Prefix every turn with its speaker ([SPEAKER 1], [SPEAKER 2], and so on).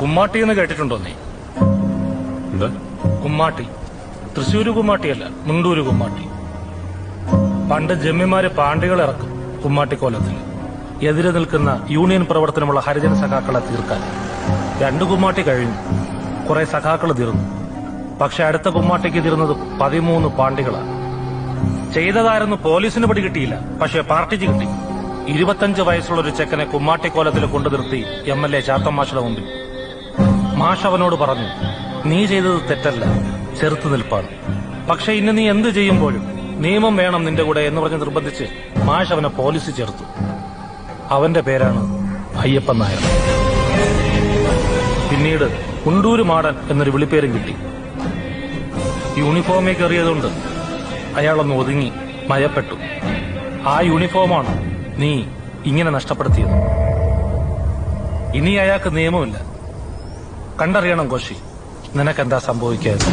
[SPEAKER 1] കുമ്മാട്ടി എന്ന് കേട്ടിട്ടുണ്ടോ നീ?
[SPEAKER 2] എന്താ?
[SPEAKER 1] കുമ്മാട്ടി. തൃശ്ശൂര് കുമ്മാട്ടിയല്ല, മുണ്ടൂര് കുമ്മാട്ടി. പണ്ട് ജമ്മിമാര് പാണ്ടികളെ ഇറക്കും കുമ്മാട്ടിക്കോലത്തിൽ, എതിരെ നിൽക്കുന്ന യൂണിയൻ പ്രവർത്തനമുള്ള ഹരിജന സഖാക്കളെ തീർക്കാൻ. 2 കുമ്മാട്ടി കഴിഞ്ഞു, കുറെ സഖാക്കൾ തീർന്നു. പക്ഷെ അടുത്ത കുമ്മാട്ടിക്ക് തീർന്നത് 13 പാണ്ടികളാണ്. ചെയ്തതായിരുന്നു പോലീസിന് പിടി കിട്ടിയില്ല, പക്ഷെ പാർട്ടിക്ക് കിട്ടി. 25 വയസ്സുള്ള ഒരു ചെക്കനെ കുമ്മാട്ടിക്കോലത്തിൽ കൊണ്ടു നിർത്തി MLA ചാത്തൻ മാഷയുടെ മുമ്പിൽ. മാഷ് അവനോട് പറഞ്ഞു, നീ ചെയ്തത് തെറ്റല്ല, ചെറുത്തു നിൽപ്പാണ്. പക്ഷെ ഇന്ന് നീ എന്ത് ചെയ്യുമ്പോഴും നിയമം വേണം നിന്റെ കൂടെ എന്ന് പറഞ്ഞ് നിർബന്ധിച്ച് മാഷ് അവനെ പോലീസ് ചേർത്തു. അവന്റെ പേരാണ് അയ്യപ്പൻ നായർ. പിന്നീട് കുണ്ടൂര് മാടൻ എന്നൊരു വിളിപ്പേരും കിട്ടി. യൂണിഫോമിൽ കയറിയതുകൊണ്ട് അയാളൊന്ന് ഒതുങ്ങി മയപ്പെട്ടു. ആ യൂണിഫോമാണ് നീ ഇങ്ങനെ നഷ്ടപ്പെടുത്തിയത്. ഇനി അയാൾക്ക് നിയമമില്ല. കണ്ടറിയണം കോശി, നിനക്കെന്താ സംഭവിക്കാതെ.